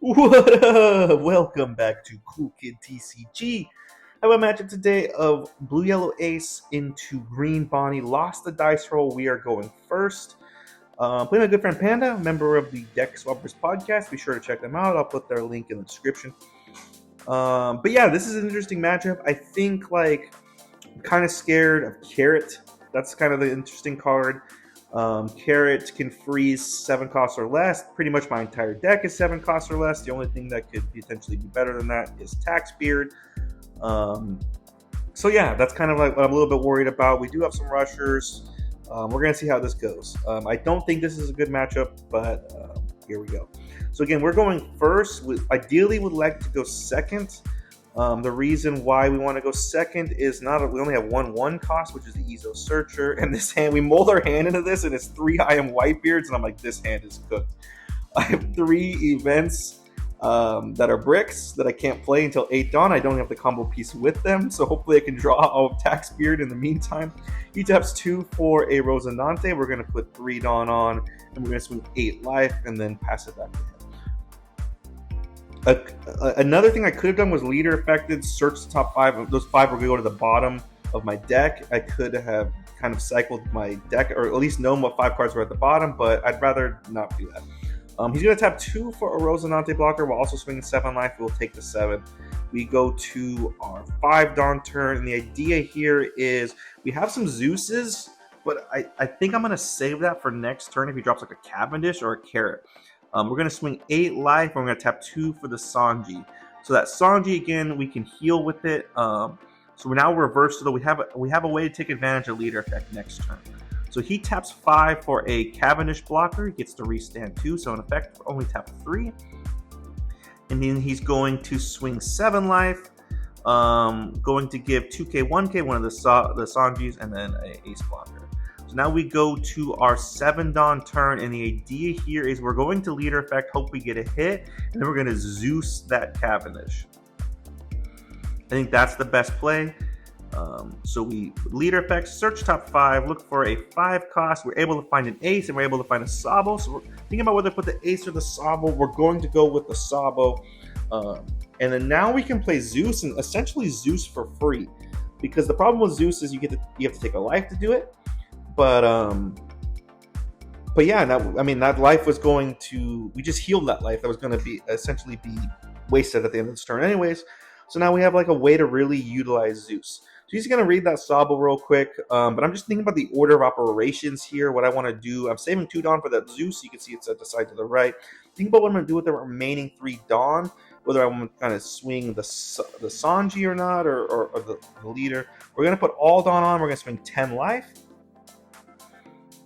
What up? Welcome back to Cool Kid TCG. I have a matchup today of Blue Yellow Ace into Green Bonney. Lost the dice roll. We are going first. Playing my good friend Panda, member of the Deck Swappers podcast. Be sure to check them out. I'll put their link in the description. But yeah, this is an interesting matchup. I think I'm kind of scared of Carrot. That's kind of the interesting card. Carrot can freeze 7 costs or less. Pretty much my entire deck is 7 costs or less. The only thing that could potentially be better than that is Tax Beard. So yeah, that's kind of like what I'm a little bit worried about. We do have some rushers. We're going to see how this goes. I don't think this is a good matchup, but here we go. So again, we're going first. We ideally would like to go second. The reason why we want to go second is we only have one cost, which is the Ezo Searcher. And this hand, we mold our hand into this, and it's 3 I Am Whitebeards, and I'm like, this hand is cooked. I have 3 events that are bricks that I can't play until 8 Dawn. I don't have the combo piece with them, so hopefully I can draw out Tax Beard in the meantime. He taps 2 for a Rosinante. We're going to put 3 Dawn on, and we're going to swing 8 life, and then pass it back to him. Another thing I could have done was leader affected, search the top 5. Those 5 were going to go to the bottom of my deck. I could have kind of cycled my deck, or at least known what 5 cards were at the bottom, but I'd rather not do that. He's going to tap 2 for a Rosinante blocker while also swinging 7 life. We'll take the 7. We go to our 5 Dawn turn, and the idea here is we have some Zeus's, but I think I'm going to save that for next turn if he drops like a Cavendish or a Carrot. We're going to swing 8 life, and we're going to tap 2 for the Sanji. So that Sanji, again, we can heal with it. So we're now reversed, so we have a way to take advantage of leader effect next turn. So he taps 5 for a Cavendish blocker. He gets to restand 2, so in effect, only tap 3. And then he's going to swing 7 life, going to give 2k, 1k, one of the Sanjis, and then an ace blocker. So now we go to our 7 Dawn turn, and the idea here is we're going to leader effect, hope we get a hit, and then we're going to Zeus that Cavendish. I think that's the best play. So we leader effect, search top 5, look for a 5 cost. We're able to find an ace, and we're able to find a Sabo. So we're thinking about whether to put the ace or the Sabo. We're going to go with the Sabo. And then now we can play Zeus, and essentially Zeus for free. Because the problem with Zeus is you have to take a life to do it. But yeah, that life was going to, we just healed that life that was going to be essentially be wasted at the end of this turn anyways. So now we have like a way to really utilize Zeus. So he's going to read that Sabo real quick, but I'm just thinking about the order of operations here, what I want to do. I'm saving 2 Dawn for that Zeus. You can see it's at the side to the right. Think about what I'm going to do with the remaining 3 Dawn, whether I want to kind of swing the Sanji or not, or the leader. We're going to put all Dawn on. We're going to swing 10 life.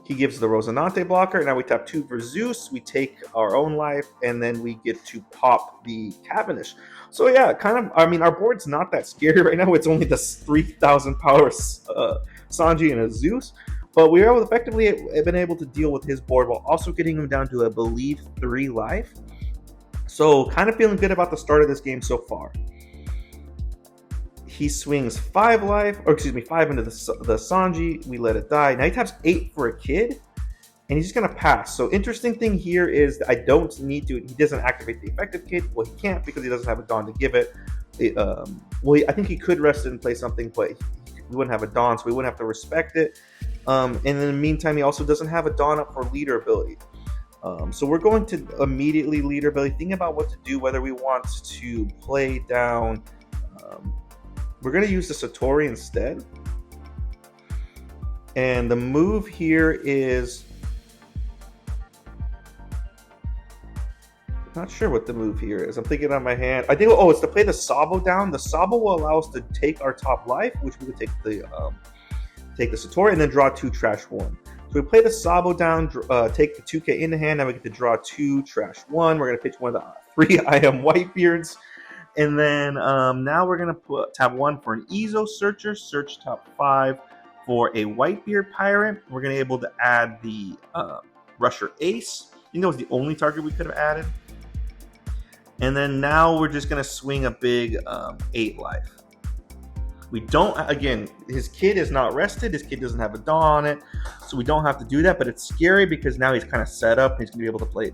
He gives the Rosinante blocker. Now we tap 2 for Zeus. We take our own life, and then we get to pop the Cavendish. So yeah, our board's not that scary right now. It's only the 3,000 power Sanji and a Zeus. But we have effectively been able to deal with his board while also getting him down to, I believe, 3 life. So kind of feeling good about the start of this game so far. He swings 5 life, or excuse me, 5 into the Sanji. We let it die. Now he taps 8 for a kid, and he's just going to pass. So interesting thing here is that I don't need to, he doesn't activate the effective kid. Well, he can't because he doesn't have a Dawn to give it. I think he could rest it and play something, but we wouldn't have a Dawn, so we wouldn't have to respect it. And in the meantime, he also doesn't have a Dawn up for leader ability. So we're going to immediately leader ability, thinking about what to do, whether we want to play down. We're going to use the Satori instead. And the move here is, not sure what the move here is. I'm thinking on my hand. I think, it's to play the Sabo down. The Sabo will allow us to take our top life, which we would take the Satori, and then draw 2, trash 1. So we play the Sabo down, take the 2k in the hand. Now we get to draw 2, trash 1. We're going to pitch one of the 3 I Am Whitebeards. And then now we're going to tap 1 for an Ezo Searcher, search top 5 for a Whitebeard Pirate. We're going to be able to add the Rusher Ace. I think that was the only target we could have added. And then now we're just going to swing a big 8 life. We don't, again, his kid is not rested. His kid doesn't have a dawn on it. So we don't have to do that, but it's scary because now he's kind of set up. He's going to be able to play,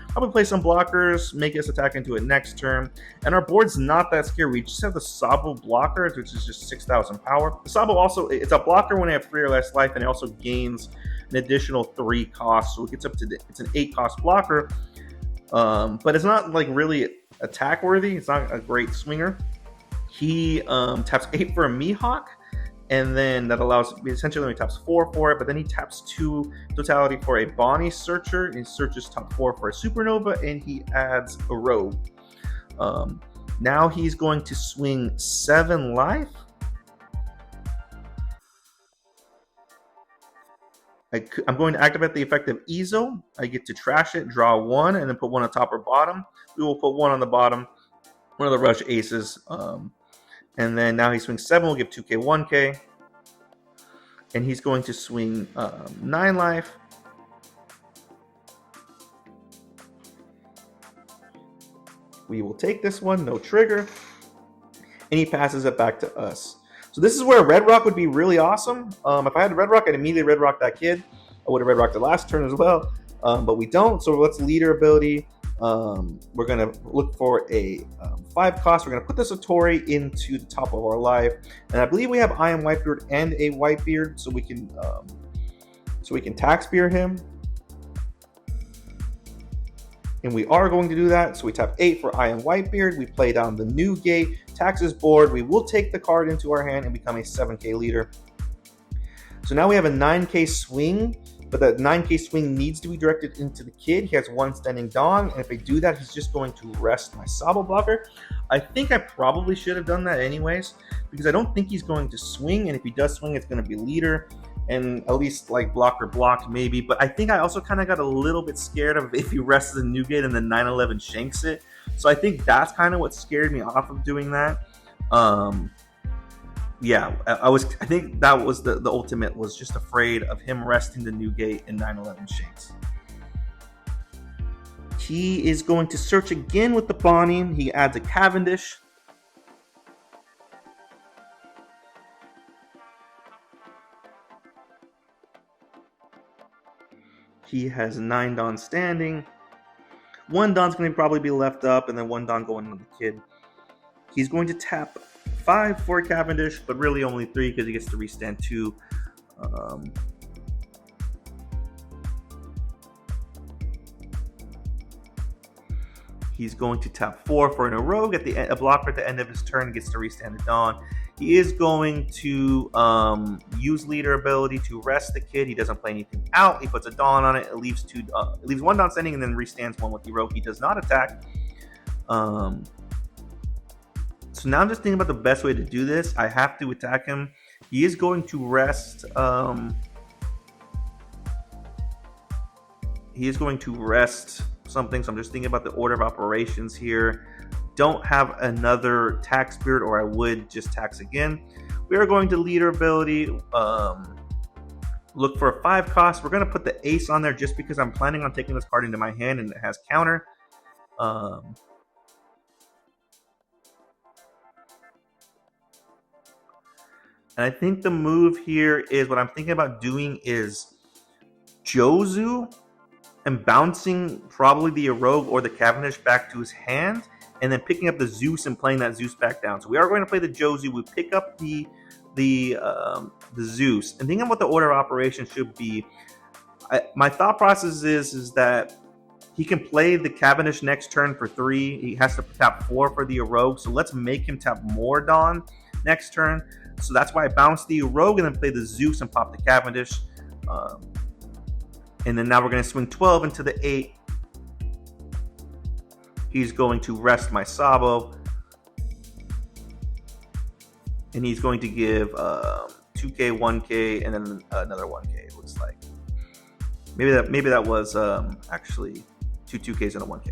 probably play some blockers, make us attack into it next turn. And our board's not that scary. We just have the Sabo blockers, which is just 6,000 power. The Sabo also, it's a blocker when they have 3 or less life, and it also gains an additional 3 costs. So it gets up to, it's an 8 cost blocker. But it's not like really attack worthy. It's not a great swinger. He taps 8 for a Mihawk, and then that allows, essentially he taps 4 for it, but then he taps 2 totality for a Bonney Searcher. He searches top 4 for a Supernova, and he adds a Rogue. Now he's going to swing 7 life. I'm going to activate the effect of Ezo. I get to trash it, draw 1, and then put 1 on top or bottom. We will put 1 on the bottom, one of the rush aces. And then now he swings 7, we'll give 2k, 1k. And he's going to swing 9 life. We will take this one, no trigger. And he passes it back to us. So this is where Red Rock would be really awesome. If I had Red Rock, I'd immediately Red Rock that kid. I would have Red Rocked the last turn as well. But we don't, so let's leader ability. We're going to look for a 5 cost. We're going to put the Satori into the top of our life. And I believe we have I Am Whitebeard and a Whitebeard, so we can tax spear him. And we are going to do that. So we tap 8 for I Am Whitebeard. We play down the new gate, taxes board. We will take the card into our hand and become a 7k leader. So now we have a 9k swing, but that 9k swing needs to be directed into the kid. He has 1 standing Dawn, and if I do that, he's just going to rest my Sabo blocker. I think I probably should have done that anyways, because I don't think he's going to swing, and if he does swing, it's going to be leader, and at least like blocker blocked maybe. But I think I also kind of got a little bit scared of if he rests the Newgate and then 9/11 shanks it. So I think that's kind of what scared me off of doing that. Yeah, I think that was the ultimate, was just afraid of him resting the Newgate and 9/11 shanks. He is going to search again with the Bonney. He adds a Cavendish. He has 9 Dawn standing. 1 Dawn's going to probably be left up, and then 1 Dawn going into the kid. He's going to tap 5 for Cavendish, but really only 3 because he gets to restand 2. He's going to tap 4 for a Rogue at the end, a blocker at the end of his turn, gets to restand the Dawn. He is going to use leader ability to rest the kid. He doesn't play anything out. He puts a Dawn on it. It leaves 1 Dawn standing and then restands 1 with the Rogue. He does not attack. So now I'm just thinking about the best way to do this. I have to attack him. He is going to rest. He is going to rest something. So I'm just thinking about the order of operations here. Don't have another tax spirit, or I would just tax again. We are going to leader ability. Look for a 5 cost. We're going to put the ace on there just because I'm planning on taking this card into my hand and it has counter. And I think the move here is, what I'm thinking about doing is Jozu and bouncing probably the Rogue or the Cavendish back to his hand, and then picking up the Zeus and playing that Zeus back down. So we are going to play the Jozu. We pick up the Zeus. And thinking what the order of operations should be, my thought process is that he can play the Cavendish next turn for 3. He has to tap 4 for the Rogue. So let's make him tap more Dawn next turn. So that's why I bounced the Rogue and then play the Zeus and pop the Cavendish. And then now we're going to swing 12 into the 8. He's going to rest my Sabo. And he's going to give 2k, 1k, and then another 1k, it looks like. Maybe that was actually 2 2ks and a 1k.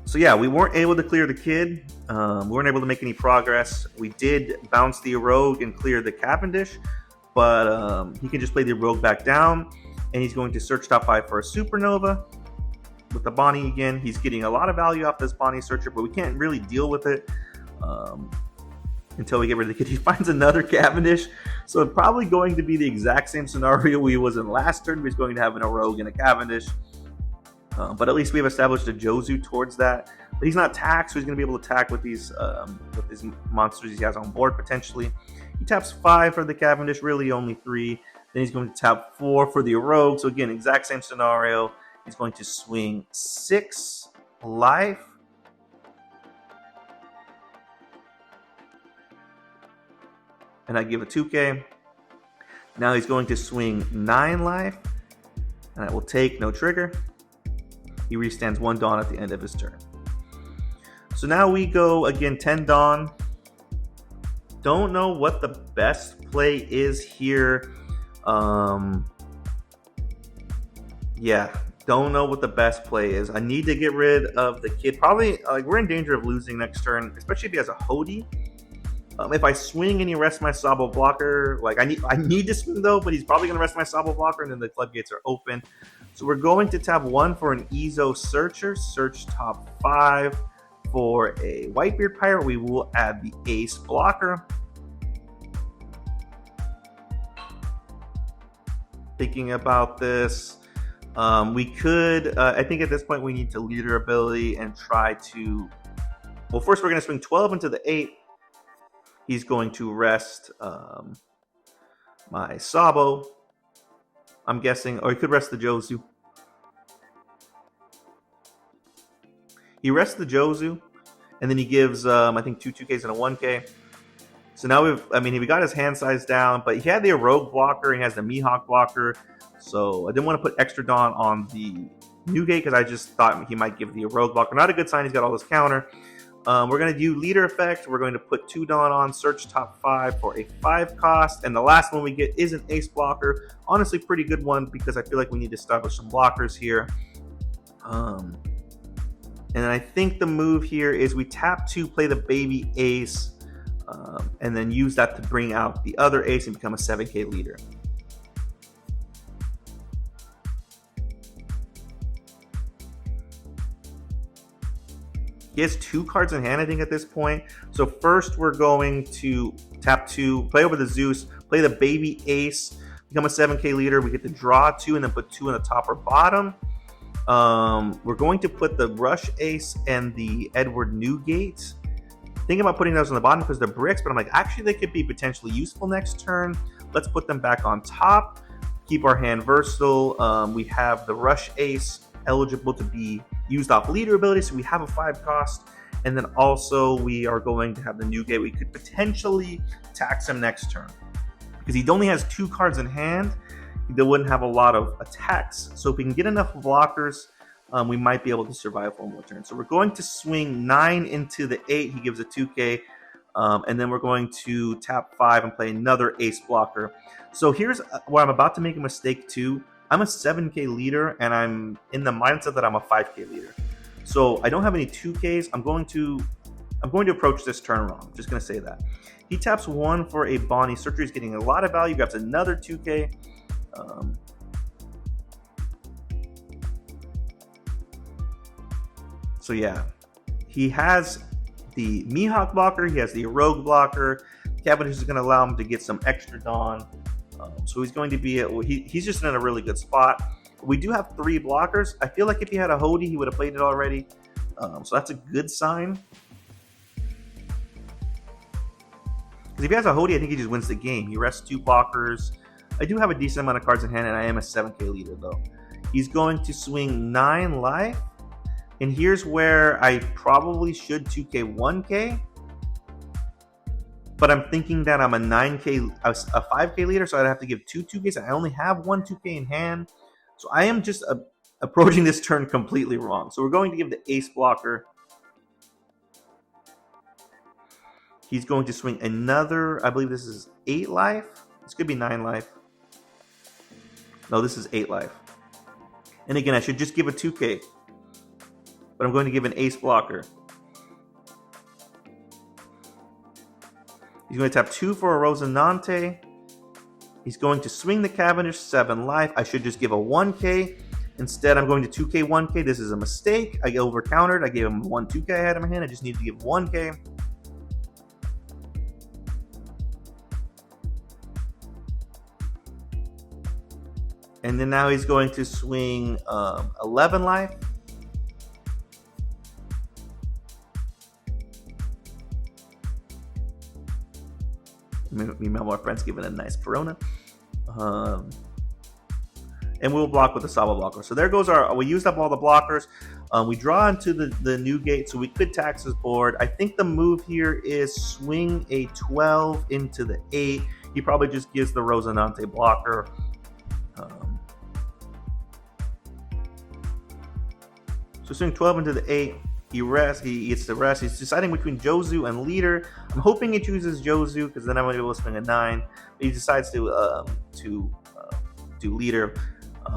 So yeah, we weren't able to clear the kid. We weren't able to make any progress. We did bounce the Rogue and clear the Cavendish, but he can just play the Rogue back down, and he's going to search top 5 for a Supernova. With the Bonney again, he's getting a lot of value off this Bonney Searcher, but we can't really deal with it. until we get rid of the kid. He finds another Cavendish, so it's probably going to be the exact same scenario we was in last turn. He's going to have a Rogue and a Cavendish, but at least we have established a Jozu towards that. But he's not taxed, so he's going to be able to attack with these monsters he has on board potentially. He taps 5 for the Cavendish, really only 3. Then he's going to tap 4 for the Rogue. So again, exact same scenario. He's going to swing 6 life. And I give a 2K. Now he's going to swing 9 life. And I will take no trigger. He restands 1 Dawn at the end of his turn. So now we go again 10 Dawn. Don't know what the best play is here. Yeah, don't know what the best play is. I need to get rid of the kid. Probably, we're in danger of losing next turn, especially if he has a Hody. If I swing and he rests my Sabo blocker, I need to swing though, but he's probably going to rest my Sabo blocker, and then the floodgates are open. So we're going to tap 1 for an Ezo Searcher, search top 5. For a Whitebeard Pirate, we will add the Ace blocker. Thinking about this, we could, I think at this point we need to leader ability and try to, well, first we're going to swing 12 into the 8. He's going to rest my Sabo, I'm guessing, or he could rest the Jozu. He rests the Jozu, and then he gives, I think, 2 2Ks and a 1K. So now we got his hand size down, but he had the Rogue blocker, he has the Mihawk blocker, so I didn't want to put extra Dawn on the Newgate because I just thought he might give the Rogue blocker. Not a good sign, he's got all this counter. We're going to do leader effect. We're going to put 2 Dawn on, search top 5 for a 5 cost, and the last one we get is an Ace blocker. Honestly, pretty good one because I feel like we need to establish some blockers here. And I think the move here is we tap 2, play the baby Ace, and then use that to bring out the other Ace and become a 7K leader. He has 2 cards in hand, I think, at this point. So first we're going to tap 2, play over the Zeus, play the baby Ace, become a 7K leader. We get to draw 2 and then put 2 in the top or bottom. We're going to put the Rush Ace and the Edward Newgate. Thinking about putting those on the bottom because they're bricks, but I'm like, actually they could be potentially useful next turn. Let's put them back on top. Keep our hand versatile. We have the Rush Ace eligible to be used off leader ability, so we have a 5 cost. And then also we are going to have the Newgate. We could potentially tax him next turn because he only has 2 cards in hand. They wouldn't have a lot of attacks. So if we can get enough blockers, we might be able to survive 1 more turn. So we're going to swing 9 into the 8. He gives a 2K. And then we're going to tap 5 and play another Ace blocker. So here's where I'm about to make a mistake too. I'm a 7K leader, and I'm in the mindset that I'm a 5K leader. So I don't have any 2Ks. I'm going to approach this turn wrong. I'm just going to say that. He taps 1 for a Bonney. Searcher is getting a lot of value. Grabs another 2K. So yeah, he has the Mihawk blocker, he has the Rogue blocker. Cavendish is going to allow him to get some extra Dawn. So he's going to be, he's just in a really good spot. We do have 3 blockers. I feel like if he had a Hody, he would have played it already. So that's a good sign. Because if he has a Hody, I think he just wins the game. He rests 2 blockers. I do have a decent amount of cards in hand, and I am a 7K leader, though. He's going to swing 9 life. And here's where I probably should 2K 1K. But I'm thinking that I'm a 5K leader, so I'd have to give 2 2Ks. I only have 1 2K in hand. So I am just approaching this turn completely wrong. So we're going to give the Ace blocker. He's going to swing another, I believe this is 8 life. This could be 9 life. No, this is 8 life. And again, I should just give a 2K. But I'm going to give an Ace blocker. He's going to tap 2 for a Rosinante. He's going to swing the Cavendish, 7 life. I should just give a 1K. Instead, I'm going to 2K 1K. This is a mistake. I over-countered. I gave him 1 2K I had in my hand. I just need to give 1K. And then now he's going to swing 11 life. Meanwhile, my friend's giving a nice Perona. And we'll block with the Saba blocker. So there goes we used up all the blockers. We draw into the new gate, so we could tax his board. I think the move here is swing a 12 into the 8. He probably just gives the Rosinante blocker. So swing 12 into the 8. He rests. He gets the rest. He's deciding between Jozu and leader. I'm hoping he chooses Jozu because then I'm going to be able to swing a 9. But he decides to do leader.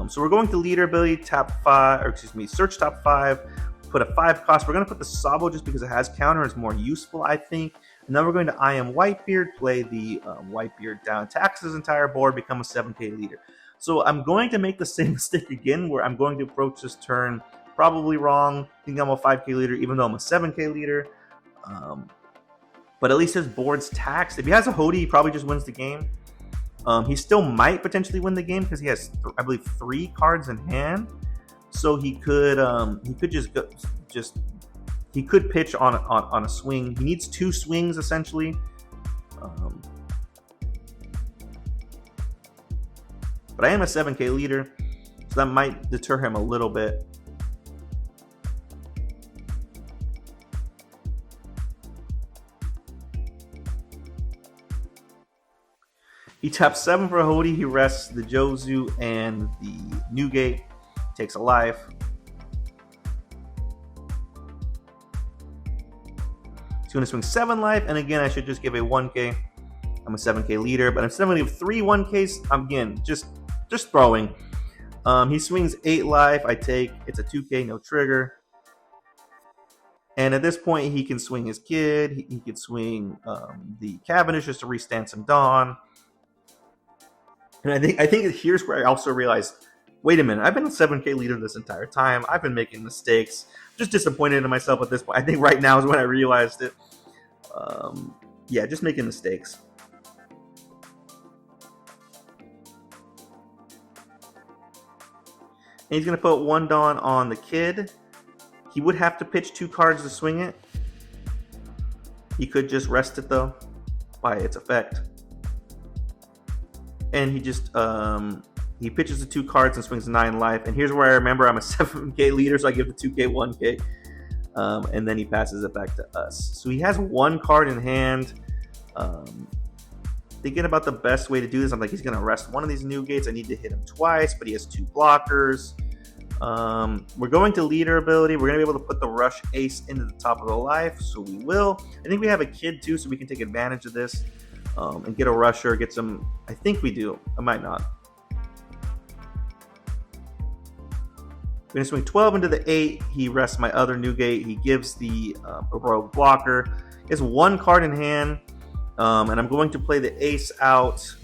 So we're going to leader ability, search top 5, put a 5 cost. We're going to put the Sabo just because it has counter, is more useful, I think. And then we're going to I am Whitebeard, play the Whitebeard down, tax his entire board, become a 7k leader. So I'm going to make the same mistake again, where I'm going to approach this turn probably wrong, think I'm a 5k leader, even though I'm a 7k leader. But at least his board's taxed. If he has a Hody, he probably just wins the game. He still might potentially win the game because he has, I believe, 3 cards in hand. So he could he could pitch on a swing. He needs 2 swings essentially. But I am a 7k leader, so that might deter him a little bit. He taps 7 for a Hody. He rests the Jozu and the Newgate. Takes a life. He's going to swing 7 life, and again, I should just give a 1k. I'm a 7k leader, but instead I'm going to give 3 1ks. Again, just throwing. He swings 8 life. I take. It's a 2k, no trigger. And at this point, he can swing his kid. He can swing the Cavendish just to restand some Dawn. And I think here's where I also realized, wait a minute, I've been a 7k leader this entire time. I've been making mistakes. Just disappointed in myself at this point. I think right now is when I realized it. Yeah, just making mistakes. And he's going to put 1 Dawn on the kid. He would have to pitch 2 cards to swing it. He could just rest it, though, by its effect. And he just he pitches the 2 cards and swings 9 life. And here's where I remember I'm a 7k leader, so I give the 2k 1k. And then he passes it back to us. So he has 1 card in hand. Thinking about the best way to do this, I'm like, he's going to rest one of these Newgates. I need to hit him twice, but he has 2 blockers. We're going to leader ability. We're going to be able to put the rush ace into the top of the life, so we will. I think we have a kid too, so we can take advantage of this and get a rusher, get some. I think we do. I might not. We're going to swing 12 into the 8. He rests my other Newgate. He gives the rogue blocker. He has 1 card in hand, and I'm going to play the ace out.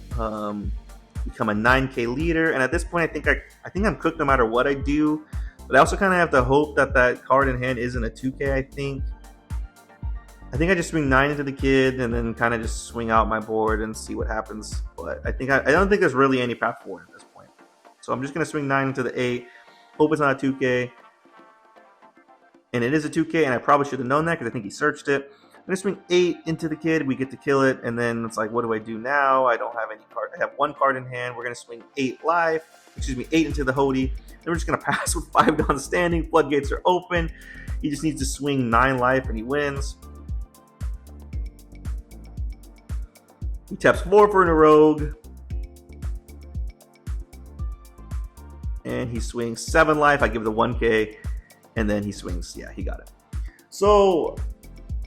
Become a 9k leader, and at this point I think I'm cooked no matter what I do, but I also kind of have to hope that card in hand isn't a 2k. I think I just swing 9 into the kid and then kind of just swing out my board and see what happens, but I don't think there's really any path forward at this point, so I'm just going to swing 9 into the 8, hope it's not a 2k, and it is a 2k, and I probably should have known that because I think he searched it. I'm going to swing 8 into the kid. We get to kill it. And then it's like, what do I do now? I don't have any card. I have 1 card in hand. We're going to swing 8 into the Hody. Then we're just going to pass with 5 Dawn standing. Floodgates are open. He just needs to swing 9 life and he wins. He taps 4 for a rogue. And he swings 7 life. I give the 1k. And then he swings. Yeah, he got it. So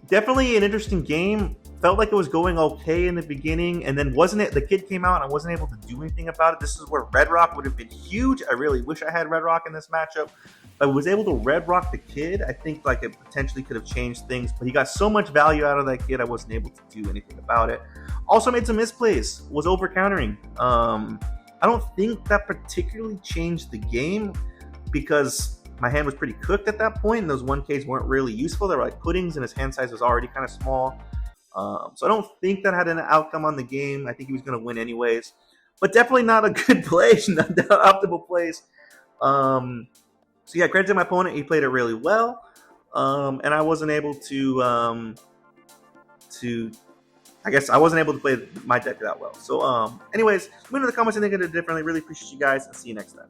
definitely an interesting game. Felt like it was going okay in the beginning, and then the kid came out and I wasn't able to do anything about it. This is where Red Rock would have been huge. I really wish I had Red Rock in this matchup. I was able to Red Rock the kid. I think like it potentially could have changed things, but he got so much value out of that kid, I wasn't able to do anything about it. Also made some misplays, was over countering. I don't think that particularly changed the game because my hand was pretty cooked at that point, and those 1Ks weren't really useful. They were like puddings, and his hand size was already kind of small. So I don't think that had an outcome on the game. I think he was going to win anyways. but definitely not a good place, not the optimal place. So yeah, credit to my opponent. He played it really well, and I wasn't able to. I guess I wasn't able to play my deck that well. So, anyways, let me know in the comments anything I did differently. Really appreciate you guys, and see you next time.